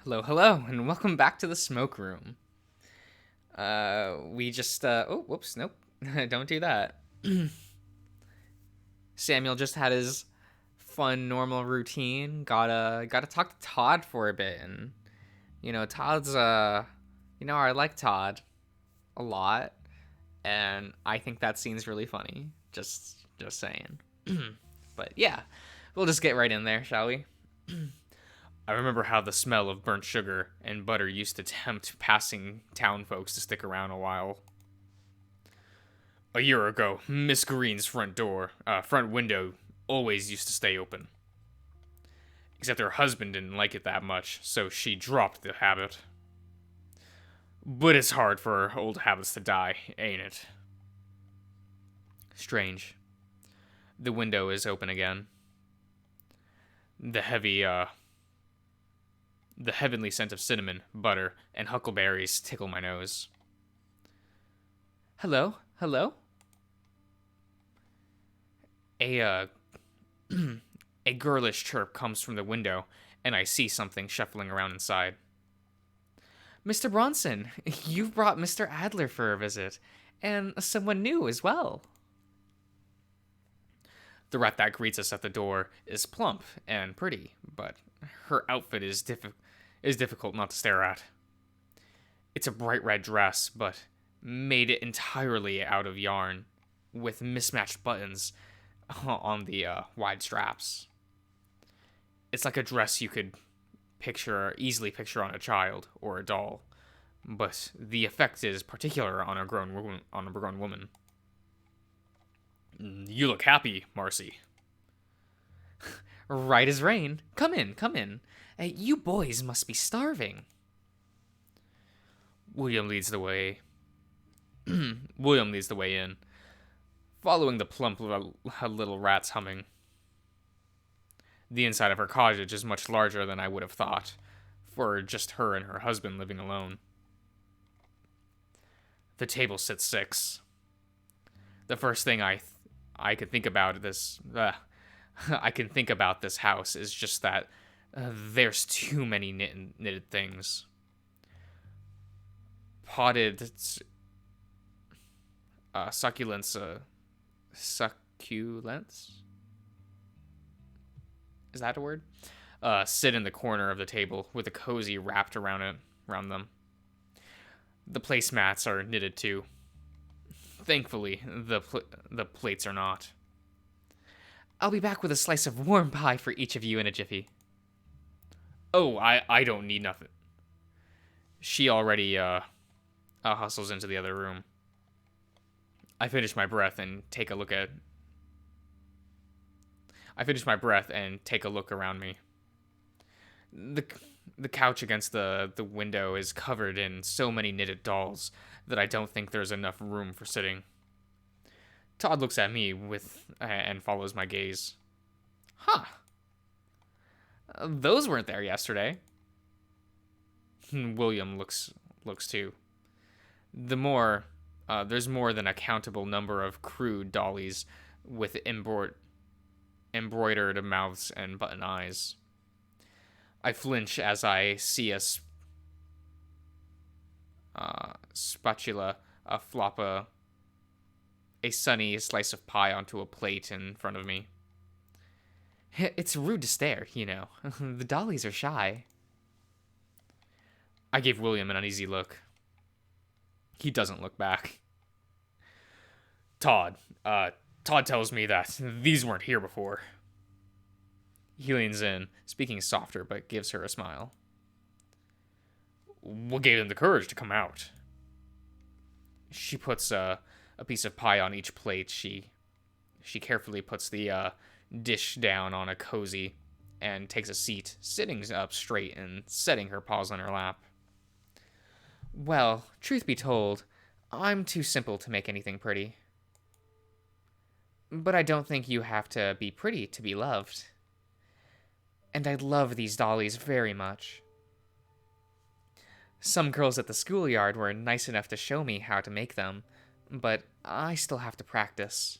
Hello, hello, and welcome back to the smoke room. Oh, whoops, nope, don't do that. Samuel just had his fun, normal routine. Gotta talk to Todd for a bit, and Todd's I like Todd a lot, and I think that scene's really funny. Just saying. But yeah, we'll just get right in there, shall we? I remember how the smell of burnt sugar and butter used to tempt passing town folks to stick around a while. A year ago, Miss Green's front window, always used to stay open. Except her husband didn't like it that much, so she dropped the habit. But it's hard for old habits to die, ain't it? Strange. The window is open again. The heavy, the heavenly scent of cinnamon, butter, and huckleberries tickle my nose. Hello? Hello? A a girlish chirp comes from the window, and I see something shuffling around inside. Mr. Bronson, you've brought Mr. Adler for a visit, and someone new as well. The rat that greets us at the door is plump and pretty, but her outfit is difficult not to stare at. It's a bright red dress, but made it entirely out of yarn, with mismatched buttons on the wide straps. It's like a dress you could easily picture on a child or a doll, but the effect is particular on a grown woman. You look happy, Marcy. Right as rain. Come in, come in. You boys must be starving. William leads the way. William leads the way in, following the plump little rat's humming. The inside of her cottage is much larger than I would have thought, for just her and her husband living alone. The table sits six. The first thing I could think about I can think about this house is just that there's too many knitted things. Potted succulents. Is that a word? Sit in the corner of the table with a cozy wrapped around them. The placemats are knitted too. Thankfully, the plates are not. I'll be back with a slice of warm pie for each of you in a jiffy. Oh, I don't need nothing. She already hustles into the other room. I finish my breath and take a look around me. The couch against the window is covered in so many knitted dolls that I don't think there's enough room for sitting. Todd looks at me and follows my gaze. Huh. Those weren't there yesterday. William looks too. There's more than a countable number of crude dollies with embroidered mouths and button eyes. I flinch as I see a spatula, a sunny slice of pie onto a plate in front of me. It's rude to stare, you know. The dollies are shy. I gave William an uneasy look. He doesn't look back. Todd tells me that these weren't here before. He leans in, speaking softer, but gives her a smile. What gave them the courage to come out? She puts a piece of pie on each plate. She carefully puts the dish down on a cozy and takes a seat, sitting up straight and setting her paws on her lap. Well, truth be told, I'm too simple to make anything pretty. But I don't think you have to be pretty to be loved. And I love these dollies very much. Some girls at the schoolyard were nice enough to show me how to make them, but I still have to practice.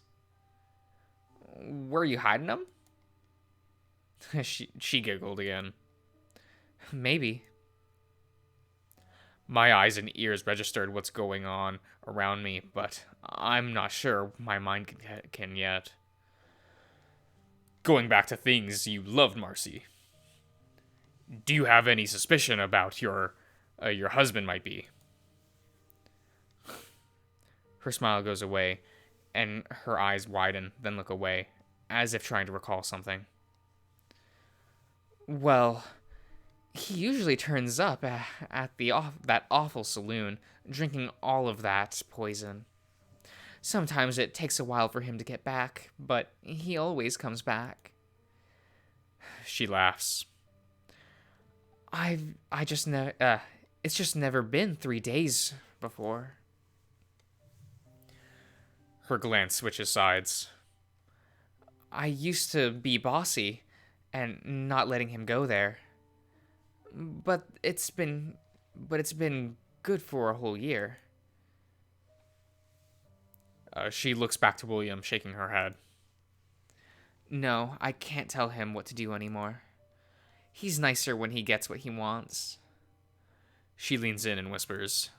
Were you hiding them? She giggled again. Maybe. My eyes and ears registered what's going on around me, but I'm not sure my mind can yet. Going back to things you loved, Marcy. Do you have any suspicion about your husband might be? Her smile goes away, and her eyes widen, then look away, as if trying to recall something. Well, he usually turns up at that awful saloon, drinking all of that poison. Sometimes it takes a while for him to get back, but he always comes back. She laughs. I just never, it's just never been 3 days before. Her glance switches sides. I used to be bossy and not letting him go there. But it's been good for a whole year. She looks back to William, shaking her head. No, I can't tell him what to do anymore. He's nicer when he gets what he wants. She leans in and whispers,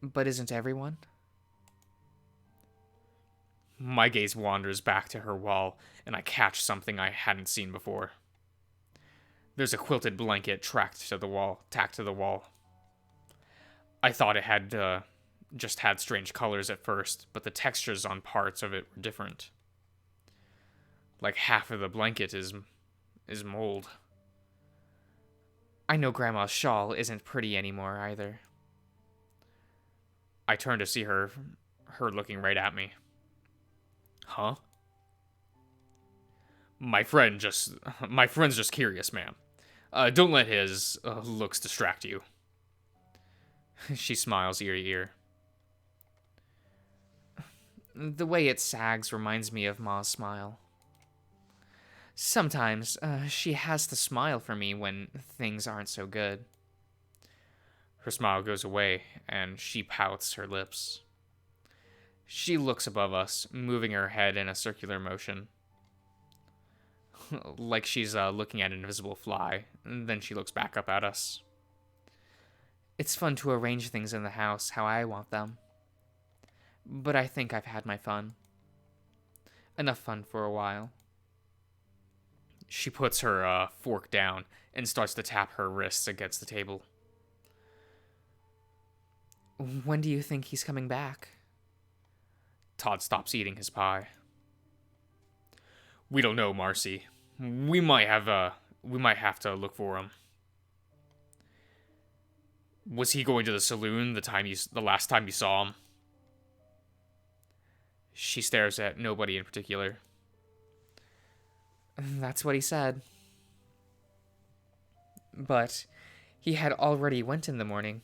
But isn't everyone? My gaze wanders back to her wall, and I catch something I hadn't seen before. There's a quilted blanket tacked to the wall. I thought it had just had strange colors at first, but the textures on parts of it were different. Like half of the blanket is mold. I know Grandma's shawl isn't pretty anymore either. I turn to see her looking right at me. Huh? My friend's just curious, ma'am. Don't let his looks distract you. She smiles ear to ear. The way it sags reminds me of Ma's smile. Sometimes she has to smile for me when things aren't so good. Her smile goes away, and she pouts her lips. She looks above us, moving her head in a circular motion. Like she's looking at an invisible fly, and then she looks back up at us. It's fun to arrange things in the house how I want them. But I think I've had my fun. Enough fun for a while. She puts her fork down and starts to tap her wrists against the table. When do you think he's coming back? Todd stops eating his pie. We don't know, Marcy. We might have to look for him. Was he going to the saloon the last time you saw him? She stares at nobody in particular. That's what he said. But he had already went in the morning.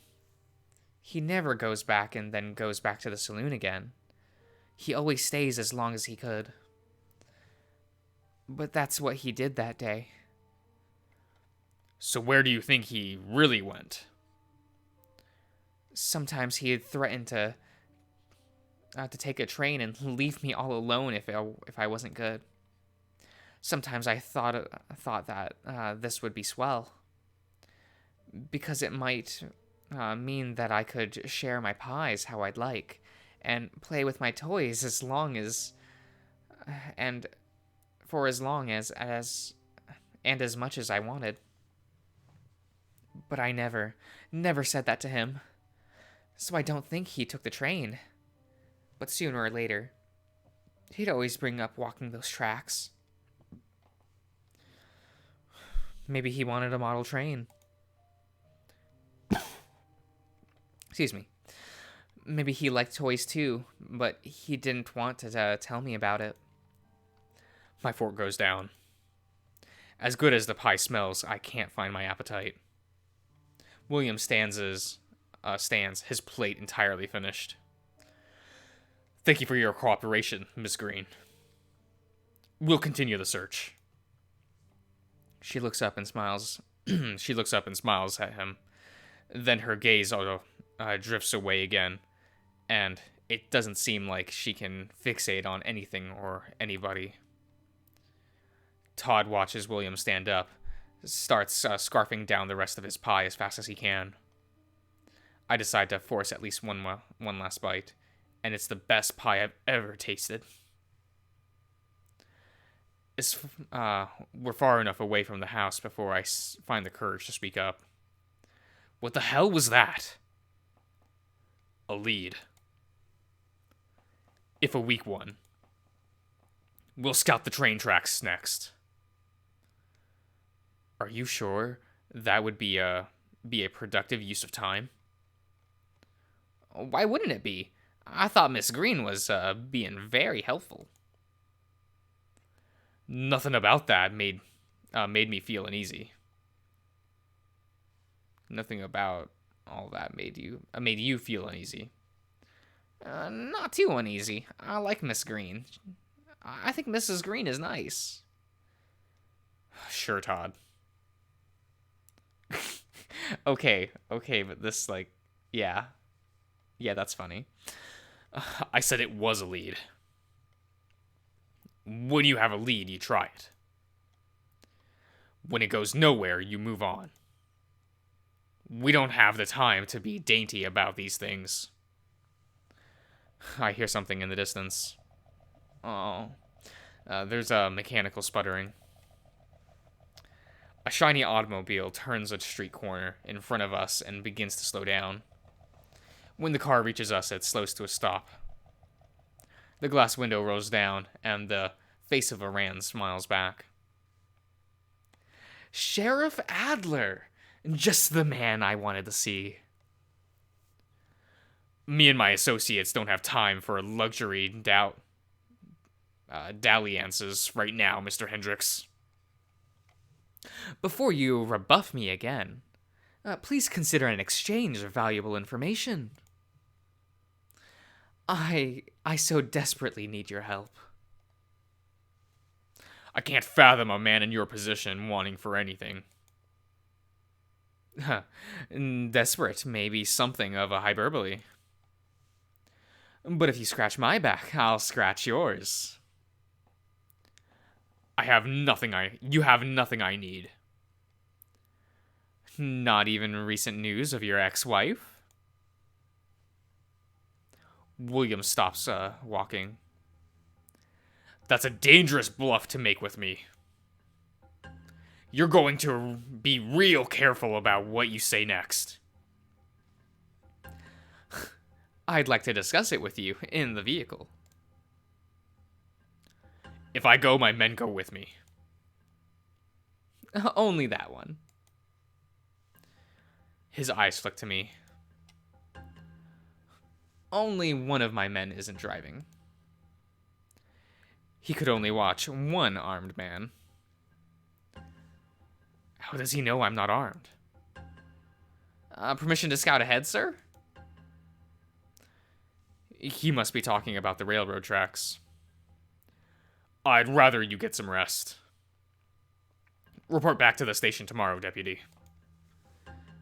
He never goes back and then goes back to the saloon again. He always stays as long as he could. But that's what he did that day. So where do you think he really went? Sometimes he had threatened to take a train and leave me all alone if I wasn't good. Sometimes I thought that this would be swell, because it might mean that I could share my pies how I'd like, and play with my toys as long as, and for as long as and as much as I wanted. But I never said that to him, so I don't think he took the train. But sooner or later, he'd always bring up walking those tracks. Maybe he wanted a model train. Excuse me. Maybe he liked toys too, but he didn't want to tell me about it. My fork goes down. As good as the pie smells, I can't find my appetite. William stands, his plate entirely finished. Thank you for your cooperation, Miss Green. We'll continue the search. She looks up and smiles. She looks up and smiles at him. Then her gaze drifts away again, and it doesn't seem like she can fixate on anything or anybody. Todd watches William stand up, starts scarfing down the rest of his pie as fast as he can. I decide to force at least one last bite, and it's the best pie I've ever tasted. It's, we're far enough away from the house before I find the courage to speak up. What the hell was that? A lead. If a weak one. We'll scout the train tracks next. Are you sure that would be a productive use of time? Why wouldn't it be? I thought Miss Green was being very helpful. Nothing about that made me feel uneasy. Nothing about all that made you feel uneasy. Not too uneasy. I like Miss Green. I think Mrs. Green is nice. Sure, Todd. Okay, but this, like, yeah, that's funny. I said it was a lead. When you have a lead, you try it. When it goes nowhere, you move on. We don't have the time to be dainty about these things. I hear something in the distance. Oh. There's a mechanical sputtering. A shiny automobile turns a street corner in front of us and begins to slow down. When the car reaches us, it slows to a stop. The glass window rolls down, and the face of Aran smiles back. Sheriff Adler! Just the man I wanted to see. Me and my associates don't have time for luxury dalliances right now, Mr. Hendricks. Before you rebuff me again, please consider an exchange of valuable information. I so desperately need your help. I can't fathom a man in your position wanting for anything. Desperate may be something of a hyperbole. But if you scratch my back, I'll scratch yours. You have nothing I need. Not even recent news of your ex-wife? William stops walking. That's a dangerous bluff to make with me. You're going to be real careful about what you say next. I'd like to discuss it with you in the vehicle. If I go, my men go with me. Only that one. His eyes flick to me. Only one of my men isn't driving. He could only watch one armed man. How does he know I'm not armed? Permission to scout ahead, sir? He must be talking about the railroad tracks. I'd rather you get some rest. Report back to the station tomorrow, Deputy.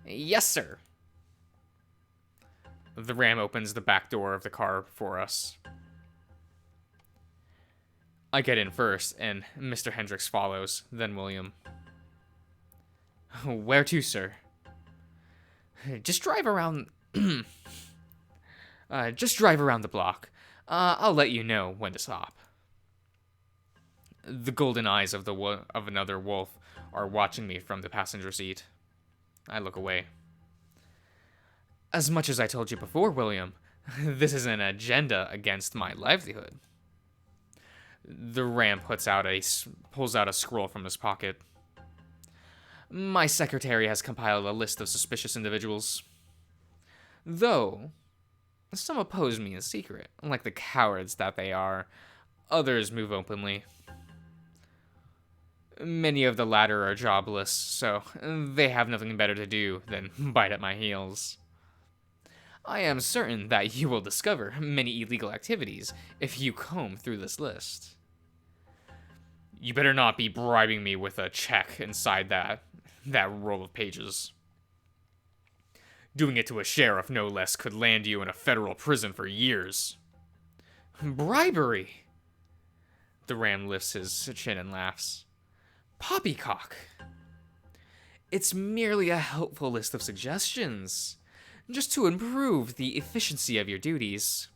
Yes, sir. The ram opens the back door of the car for us. I get in first, and Mr. Hendricks follows, then William. Where to, sir? Just drive around... just drive around the block. I'll let you know when to stop. The golden eyes of another wolf are watching me from the passenger seat. I look away. As much as I told you before, William, this is an agenda against my livelihood. The ram pulls out a scroll from his pocket. My secretary has compiled a list of suspicious individuals. Though, some oppose me in secret, like the cowards that they are. Others move openly. Many of the latter are jobless, so they have nothing better to do than bite at my heels. I am certain that you will discover many illegal activities if you comb through this list. You better not be bribing me with a check inside that roll of pages. Doing it to a sheriff, no less, could land you in a federal prison for years. Bribery! The ram lifts his chin and laughs. Poppycock! It's merely a helpful list of suggestions. just to improve the efficiency of your duties.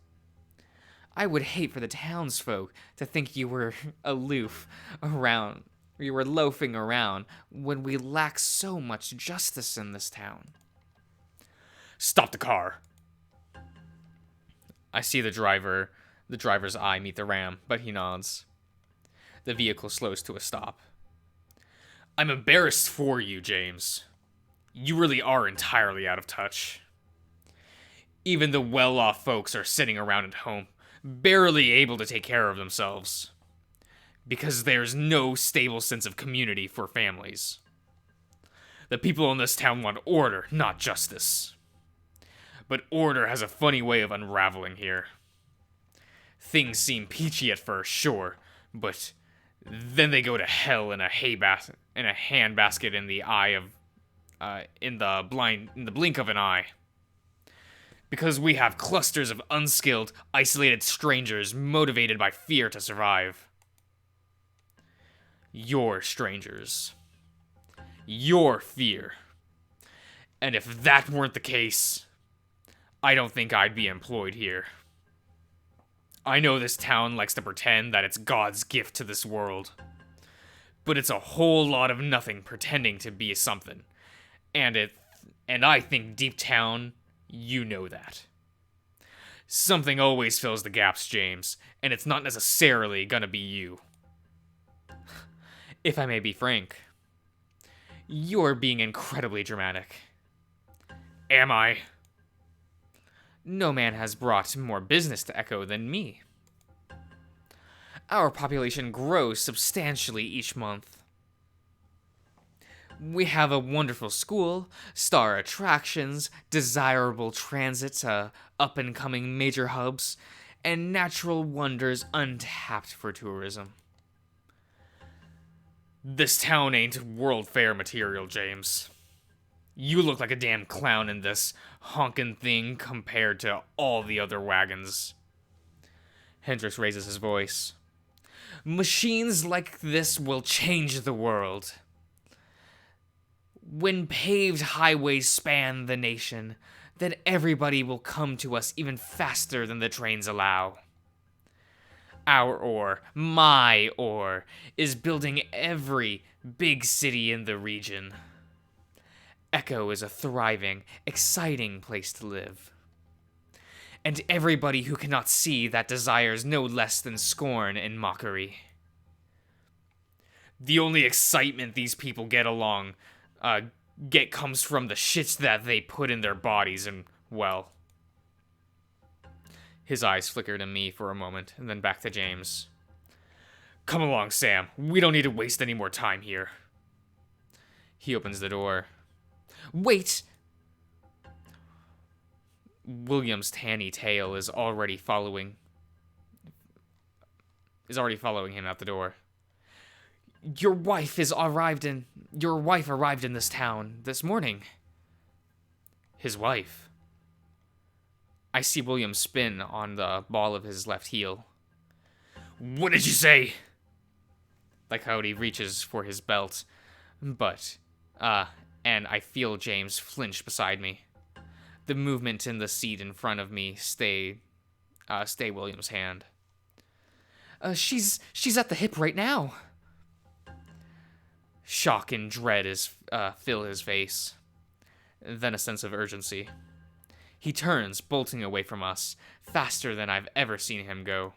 I would hate for the townsfolk to think you were aloof around, you were loafing around when we lack so much justice in this town. Stop the car. I see the driver's eye meet the ram, but he nods. The vehicle slows to a stop. I'm embarrassed for you, James. You really are entirely out of touch. Even the well-off folks are sitting around at home, barely able to take care of themselves. Because there's no stable sense of community for families. The people in this town want order, not justice. But order has a funny way of unraveling here. Things seem peachy at first, sure, but then they go to hell in a handbasket in the eye of, in the blink of an eye. Because we have clusters of unskilled, isolated strangers motivated by fear to survive. Your strangers. Your fear. And if that weren't the case, I don't think I'd be employed here. I know this town likes to pretend that it's God's gift to this world. But it's a whole lot of nothing pretending to be something. And I think deep down, you know that. Something always fills the gaps, James, and it's not necessarily gonna be you. If I may be frank, you're being incredibly dramatic. Am I? No man has brought more business to Echo than me. Our population grows substantially each month. We have a wonderful school, star attractions, desirable transit to up-and-coming major hubs, and natural wonders untapped for tourism. This town ain't World Fair material, James. You look like a damn clown in this honkin' thing compared to all the other wagons. Hendricks raises his voice. Machines like this will change the world. When paved highways span the nation, then everybody will come to us even faster than the trains allow. Our ore, my ore, is building every big city in the region. Echo is a thriving, exciting place to live. And everybody who cannot see that desires no less than scorn and mockery. The only excitement these people get comes from the shits that they put in their bodies, and, well... His eyes flickered at me for a moment, and then back to James. Come along, Sam. We don't need to waste any more time here. He opens the door. Wait! William's tanny tail is already following him out the door. Your wife arrived in this town this morning. His wife? I see William spin on the ball of his left heel. What did you say? The coyote reaches for his belt, and I feel James flinch beside me. The movement in the seat in front of me stay William's hand. She's at the hip right now. Shock and dread fill his face. Then a sense of urgency. He turns, bolting away from us, faster than I've ever seen him go.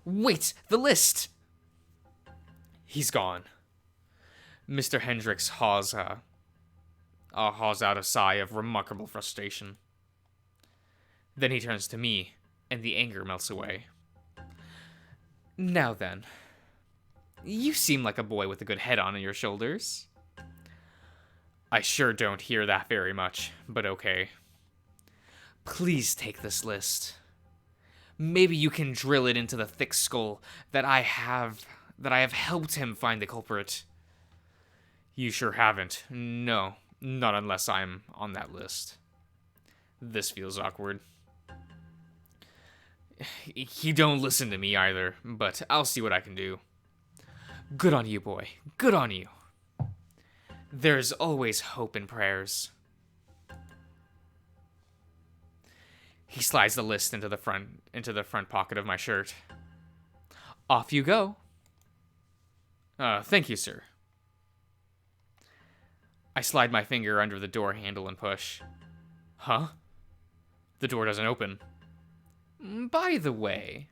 Wait, the list! He's gone. Mr. Hendricks haws out a sigh of remarkable frustration. Then he turns to me, and the anger melts away. Now then, you seem like a boy with a good head on your shoulders. I sure don't hear that very much, but okay. Please take this list. Maybe you can drill it into the thick skull that I have helped him find the culprit. You sure haven't. No, not unless I'm on that list. This feels awkward. He don't listen to me either, but I'll see what I can do. Good on you, boy. Good on you. There's always hope in prayers. He slides the list into the front pocket of my shirt. Off you go. Thank you, sir. I slide my finger under the door handle and push. Huh? The door doesn't open. By the way,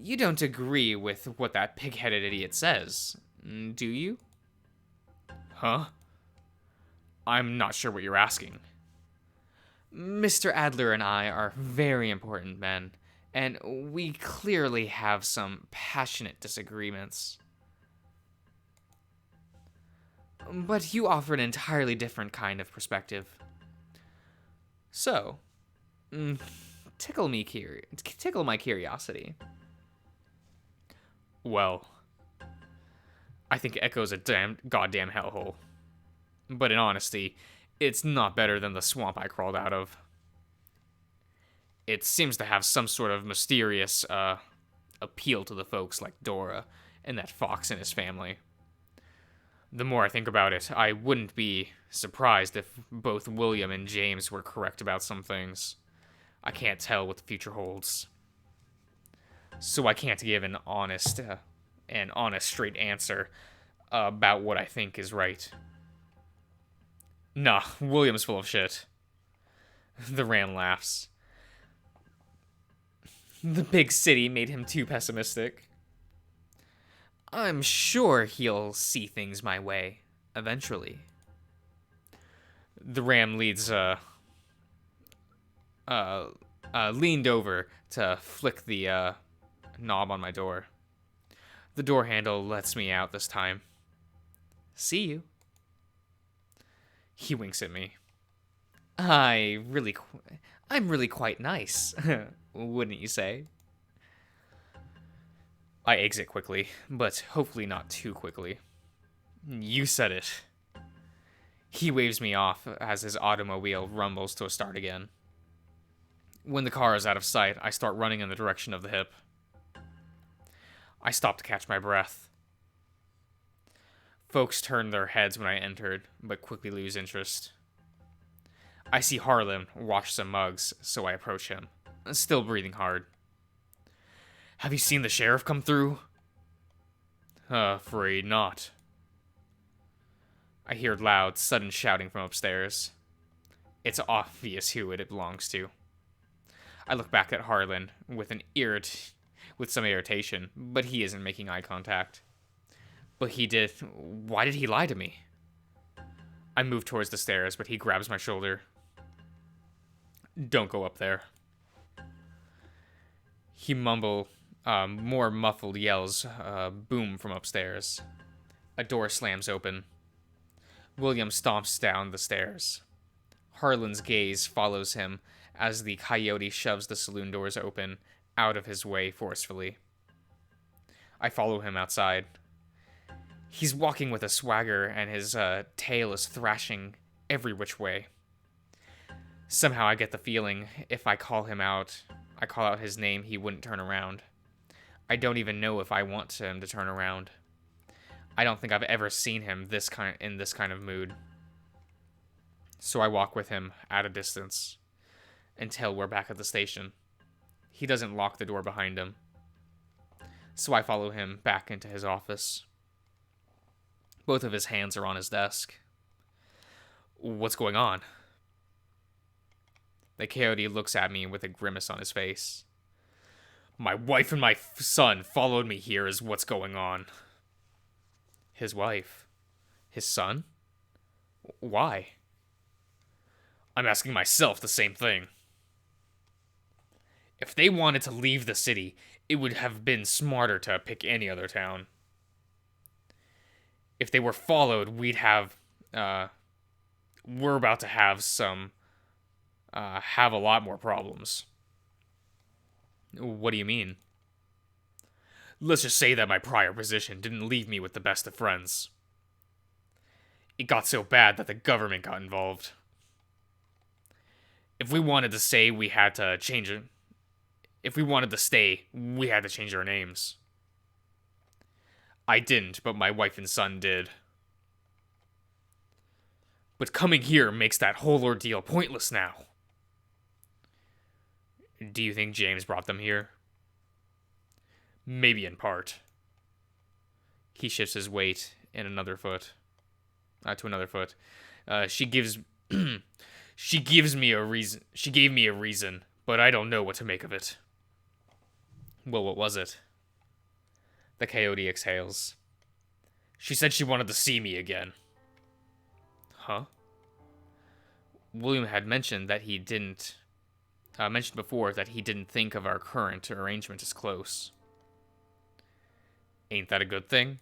you don't agree with what that pig-headed idiot says, do you? Huh? I'm not sure what you're asking. Mr. Adler and I are very important men, and we clearly have some passionate disagreements. But you offer an entirely different kind of perspective. So, tickle my curiosity. Well, I think Echo's a goddamn hellhole. But in honesty, it's not better than the swamp I crawled out of. It seems to have some sort of mysterious appeal to the folks like Dora and that fox and his family. The more I think about it, I wouldn't be surprised if both William and James were correct about some things. I can't tell what the future holds. So I can't give an honest, straight answer about what I think is right. Nah, William's full of shit. The ram laughs. The big city made him too pessimistic. I'm sure he'll see things my way, eventually. The ram leaned over to flick the knob on my door. The door handle lets me out this time. See you. He winks at me. I'm really quite nice, wouldn't you say? I exit quickly, but hopefully not too quickly. You said it. He waves me off as his automobile rumbles to a start again. When the car is out of sight, I start running in the direction of the hip. I stop to catch my breath. Folks turned their heads when I entered, but quickly lose interest. I see Harlan wash some mugs, so I approach him, still breathing hard. Have you seen the sheriff come through? Afraid not. I hear loud, sudden shouting from upstairs. It's obvious who it belongs to. I look back at Harlan with some irritation, but he isn't making eye contact. But he did. Why did he lie to me? I move towards the stairs, but he grabs my shoulder. Don't go up there. He more muffled yells boom from upstairs. A door slams open. William stomps down the stairs. Harlan's gaze follows him as the coyote shoves the saloon doors open, out of his way forcefully. I follow him outside. He's walking with a swagger, and his tail is thrashing every which way. Somehow I get the feeling if I call out his name, he wouldn't turn around. I don't even know if I want him to turn around. I don't think I've ever seen him in this kind of mood. So I walk with him at a distance until we're back at the station. He doesn't lock the door behind him. So I follow him back into his office. Both of his hands are on his desk. What's going on? The coyote looks at me with a grimace on his face. My wife and my son followed me here is what's going on. His wife? His son? Why? I'm asking myself the same thing. If they wanted to leave the city, it would have been smarter to pick any other town. If they were followed, we're about to have a lot more problems. What do you mean? Let's just say that my prior position didn't leave me with the best of friends. It got so bad that the government got involved. If we wanted to stay, we had to change it. If we wanted to stay, we had to change our names. I didn't, but my wife and son did. But coming here makes that whole ordeal pointless now. Do you think James brought them here? Maybe in part. He shifts his weight in another foot. To another foot. She gives she gives me a reason. She gave me a reason, but I don't know what to make of it. Well, what was it? The coyote exhales. She said she wanted to see me again. Huh? William had mentioned that he didn't mentioned before that he didn't think of our current arrangement as close. Ain't that a good thing?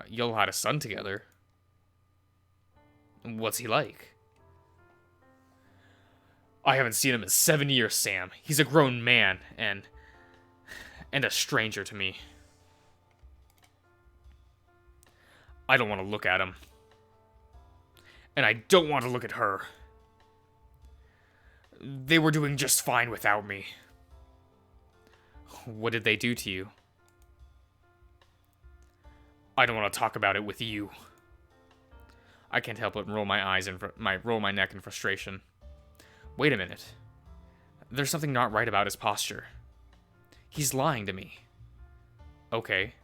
Y'all had a son together. What's he like? I haven't seen him in 7 years, Sam. He's a grown man, and a stranger to me. I don't want to look at him. And I don't want to look at her. They were doing just fine without me. What did they do to you? I don't want to talk about it with you. I can't help but roll my neck in frustration. Wait a minute. There's something not right about his posture. He's lying to me. Okay.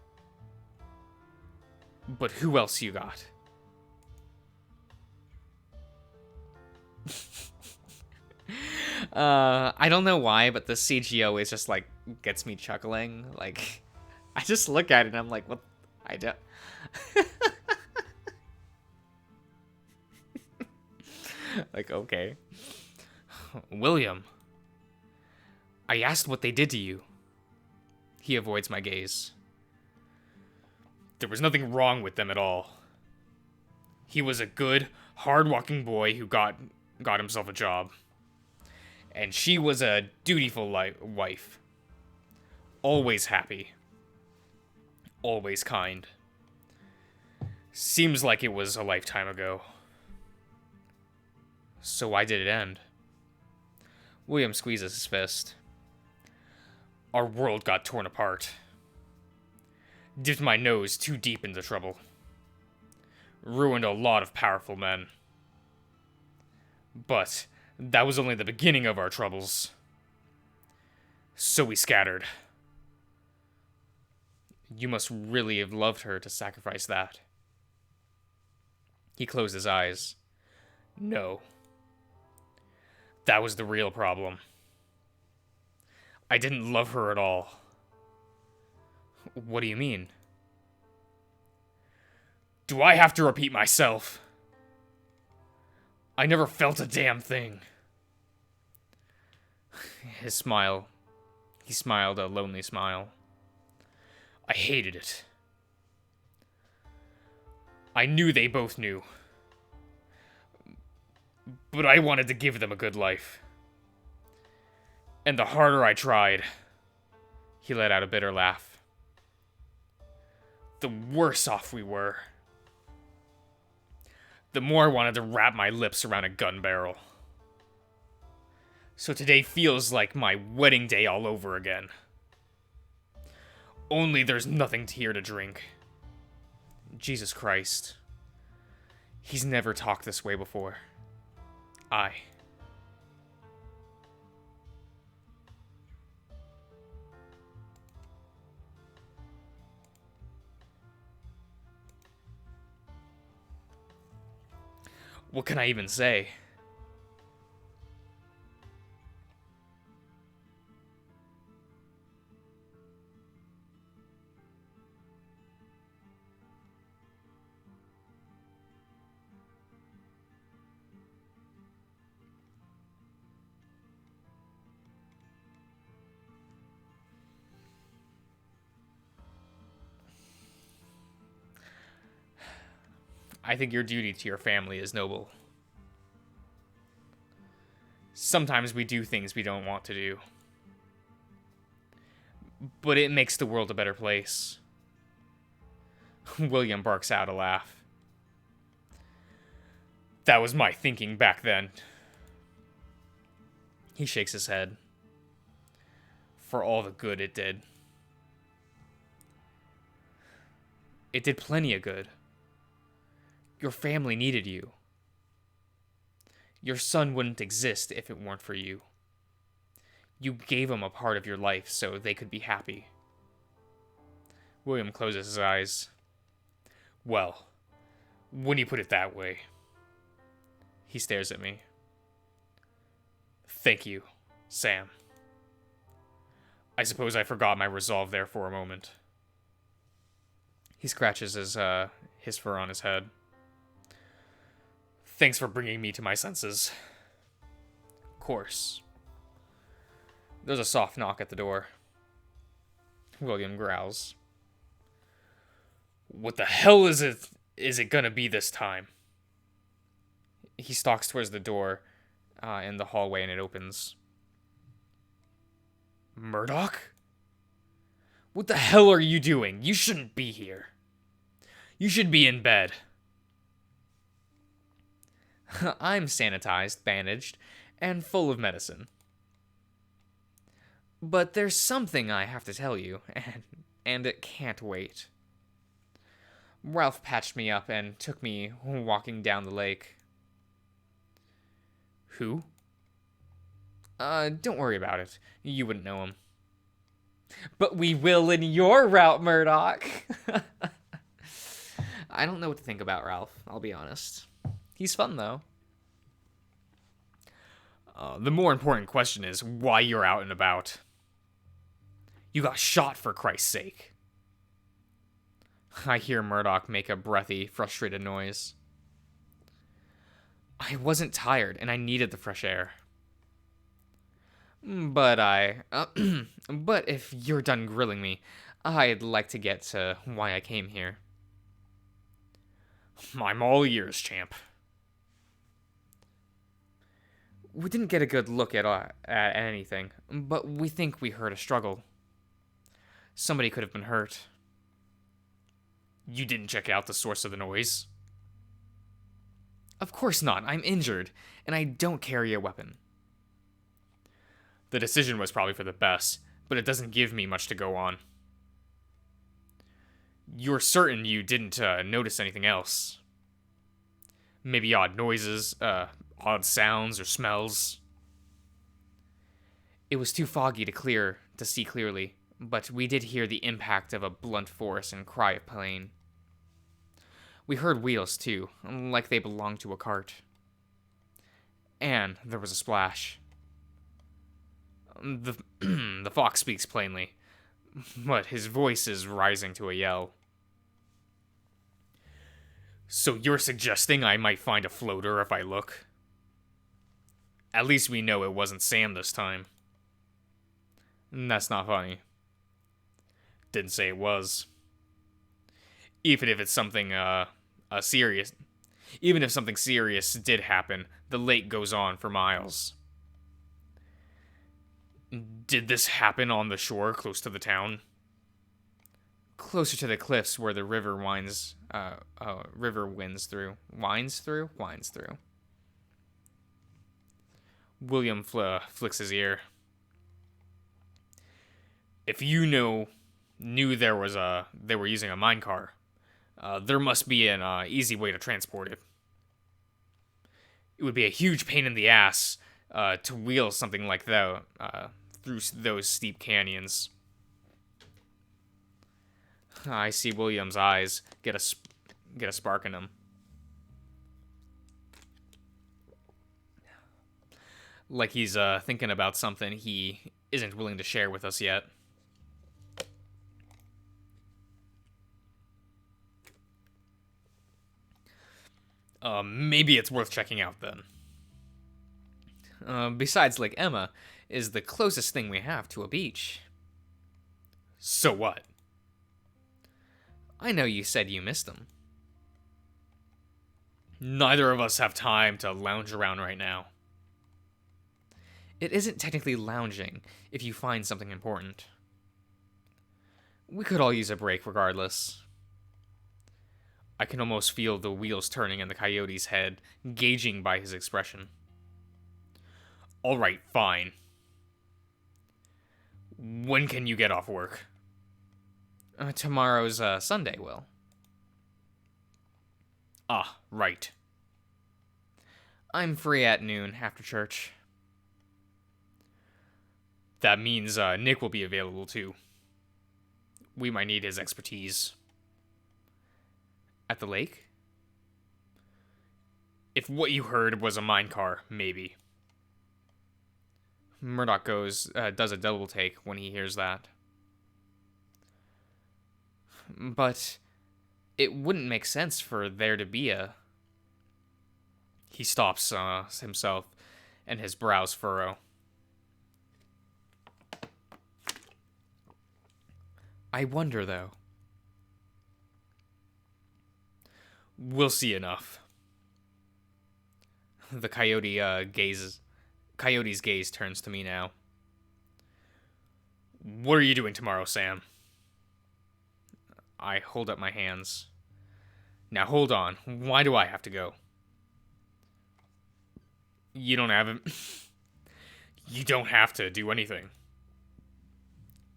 But who else you got? I don't know why, but the CG always just like gets me chuckling. Like, I just look at it and I'm like, what? I don't. Like, okay. William. I asked what they did to you. He avoids my gaze. There was nothing wrong with them at all. He was a good, hard-walking boy who got himself a job. And she was a dutiful wife. Always happy. Always kind. Seems like it was a lifetime ago. So why did it end? William squeezes his fist. Our world got torn apart. Dipped my nose too deep into trouble. Ruined a lot of powerful men. But that was only the beginning of our troubles. So we scattered. You must really have loved her to sacrifice that. He closed his eyes. No. That was the real problem. I didn't love her at all. What do you mean? Do I have to repeat myself? I never felt a damn thing. He smiled a lonely smile. I hated it. I knew they both knew. But I wanted to give them a good life. And the harder I tried, he let out a bitter laugh, the worse off we were. The more I wanted to wrap my lips around a gun barrel. So today feels like my wedding day all over again. Only there's nothing here to drink. Jesus Christ. He's never talked this way before. What can I even say? I think your duty to your family is noble. Sometimes we do things we don't want to do. But it makes the world a better place. William barks out a laugh. That was my thinking back then. He shakes his head. For all the good it did. It did plenty of good. Your family needed you. Your son wouldn't exist if it weren't for you. You gave him a part of your life so they could be happy. William closes his eyes. Well, when you put it that way. He stares at me. Thank you, Sam. I suppose I forgot my resolve there for a moment. He scratches his fur on his head. Thanks for bringing me to my senses. Of course. There's a soft knock at the door. William growls. What the hell is it gonna be this time? He stalks towards the door in the hallway and it opens. Murdoch? What the hell are you doing? You shouldn't be here. You should be in bed. I'm sanitized, bandaged, and full of medicine. But there's something I have to tell you, and it can't wait. Ralph patched me up and took me walking down the lake. Who? Don't worry about it. You wouldn't know him. But we will in your route, Murdoch. I don't know what to think about Ralph, I'll be honest. He's fun, though. The more important question is why you're out and about. You got shot, for Christ's sake. I hear Murdoch make a breathy, frustrated noise. I wasn't tired, and I needed the fresh air. But but if you're done grilling me, I'd like to get to why I came here. I'm all ears, champ. We didn't get a good look at anything, but we think we heard a struggle. Somebody could have been hurt. You didn't check out the source of the noise? Of course not. I'm injured, and I don't carry a weapon. The decision was probably for the best, but it doesn't give me much to go on. You're certain you didn't notice anything else? Maybe odd noises, odd sounds or smells? It was too foggy to see clearly, but we did hear the impact of a blunt force and cry of pain. We heard wheels, too, like they belonged to a cart. And there was a splash. The fox speaks plainly, but his voice is rising to a yell. So you're suggesting I might find a floater if I look? At least we know it wasn't Sam this time. That's not funny. Didn't say it was. Even if it's something serious. Even if something serious did happen, the lake goes on for miles. Did this happen on the shore close to the town? Closer to the cliffs where the river winds through. William flicks his ear. If you knew they were using a minecar, there must be an easy way to transport it. It would be a huge pain in the ass to wheel something like that through those steep canyons. I see William's eyes get a spark in them. Like he's thinking about something he isn't willing to share with us yet. Maybe it's worth checking out then. Besides Lake Emma is the closest thing we have to a beach. So what? I know you said you missed them. Neither of us have time to lounge around right now. It isn't technically lounging if you find something important. We could all use a break regardless. I can almost feel the wheels turning in the coyote's head, gauging by his expression. All right, fine. When can you get off work? Tomorrow's Sunday, Will. Ah, right. I'm free at noon after church. That means Nick will be available too. We might need his expertise. At the lake? If what you heard was a mine car, maybe. Murdoch does a double take when he hears that. But it wouldn't make sense for there to be a... He stops himself, and his brows furrow. I wonder, though. We'll see enough. The Coyote's gaze turns to me now. What are you doing tomorrow, Sam? I hold up my hands. Now hold on. Why do I have to go? You don't have to do anything.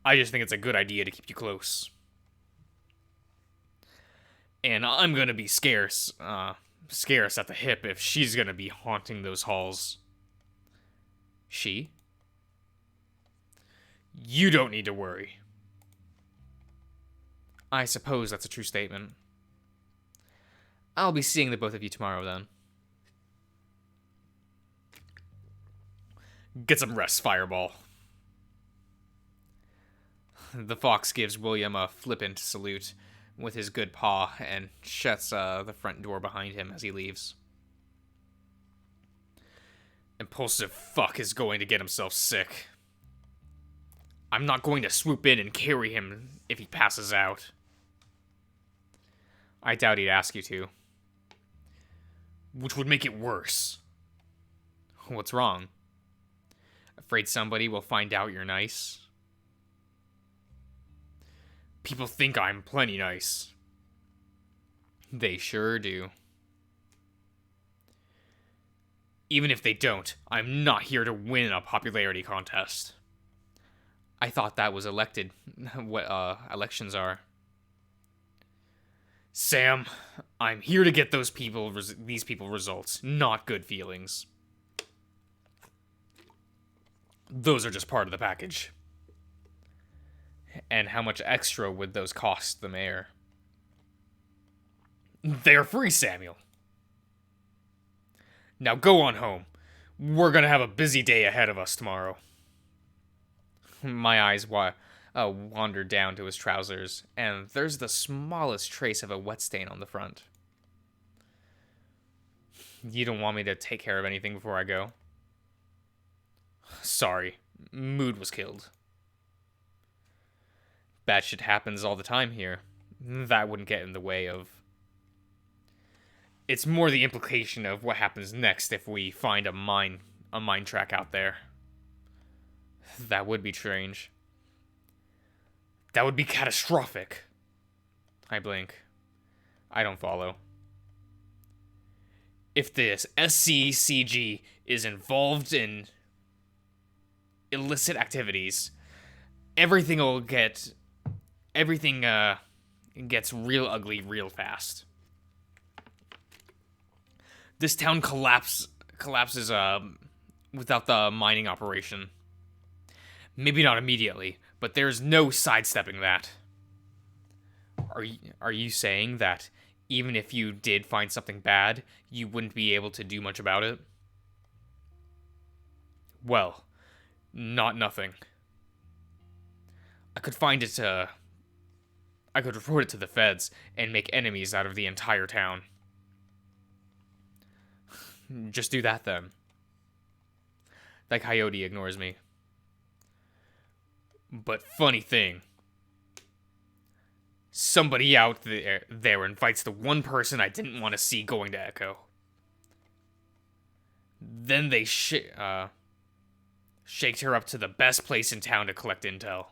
I just think it's a good idea to keep you close. And I'm gonna be scarce at the hip if she's gonna be haunting those halls. She? You don't need to worry. I suppose that's a true statement. I'll be seeing the both of you tomorrow, then. Get some rest, Fireball. The fox gives William a flippant salute with his good paw and shuts the front door behind him as he leaves. Impulsive fuck is going to get himself sick. I'm not going to swoop in and carry him if he passes out. I doubt he'd ask you to. Which would make it worse. What's wrong? Afraid somebody will find out you're nice? People think I'm plenty nice. They sure do. Even if they don't, I'm not here to win a popularity contest. I thought that was elected. What elections are. Sam, I'm here to get these people results, not good feelings. Those are just part of the package. And how much extra would those cost the mayor? They're free, Samuel. Now go on home. We're gonna have a busy day ahead of us tomorrow. My eyes wander down to his trousers, and there's the smallest trace of a wet stain on the front. You don't want me to take care of anything before I go? Sorry, mood was killed. Bad shit happens all the time here. That wouldn't get in the way of... It's more the implication of what happens next if we find a mine track out there. That would be strange. That would be catastrophic. I blink. I don't follow. If this SCCG is involved in illicit activities, everything gets real ugly real fast. This town collapses without the mining operation. Maybe not immediately, but there's no sidestepping that. Are you saying that even if you did find something bad, you wouldn't be able to do much about it? Well, not nothing. I could report it to the feds and make enemies out of the entire town. Just do that then. That coyote ignores me. But funny thing, somebody out there invites the one person I didn't want to see going to Echo. Then they shaked her up to the best place in town to collect intel.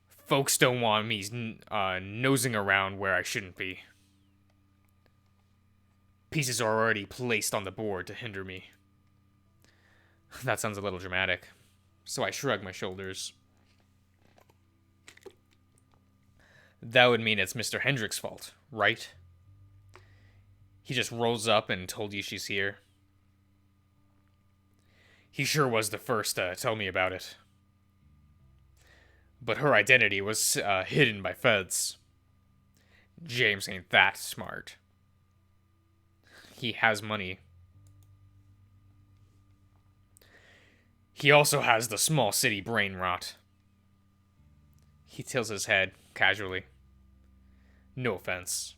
Folks don't want me nosing around where I shouldn't be. Pieces are already placed on the board to hinder me. That sounds a little dramatic. So I shrug my shoulders. That would mean it's Mr. Hendrick's fault, right? He just rolls up and told you she's here. He sure was the first to tell me about it. But her identity was hidden by feds. James ain't that smart. He has money. He also has the small city brain rot. He tilts his head casually. No offense.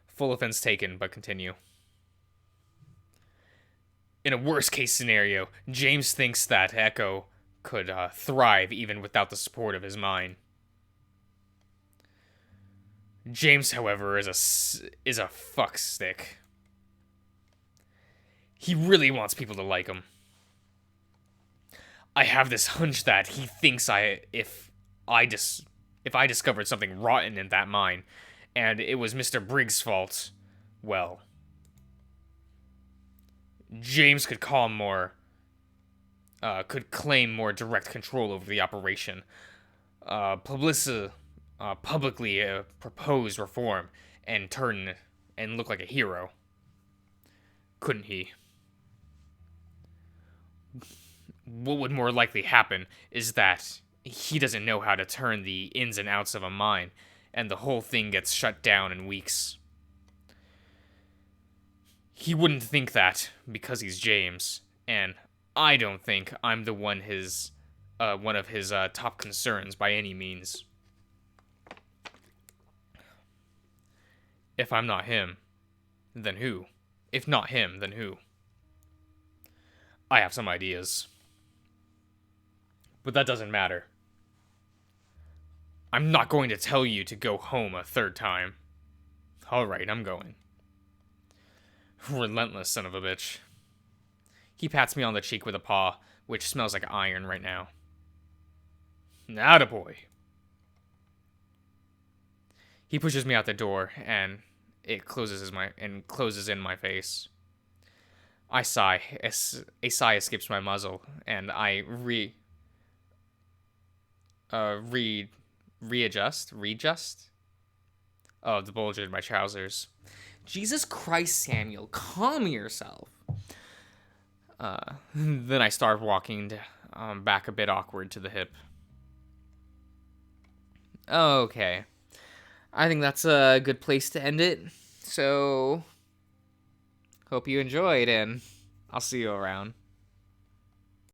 Full offense taken, but continue. In a worst case scenario, James thinks that Echo could thrive even without the support of his mind. James, however, is a fuckstick. He really wants people to like him. I have this hunch that he thinks if I discovered something rotten in that mine, and it was Mr. Briggs' fault, well, James could claim more direct control over the operation, publicly propose reform, and look like a hero. Couldn't he? What would more likely happen is that he doesn't know how to turn the ins and outs of a mine, and the whole thing gets shut down in weeks. He wouldn't think that because he's James, and I don't think I'm one of his top concerns by any means. If I'm not him, then who? If not him, then who? I have some ideas. But that doesn't matter. I'm not going to tell you to go home a third time. Alright, I'm going. Relentless son of a bitch. He pats me on the cheek with a paw, which smells like iron right now. Attaboy. He pushes me out the door, and it closes in my face. I sigh. A sigh escapes my muzzle, and I readjust the bulge in my trousers. Jesus Christ, Samuel, calm yourself. Then I start walking back a bit awkward to the hip. Okay. I think that's a good place to end it. So, hope you enjoyed, and I'll see you around.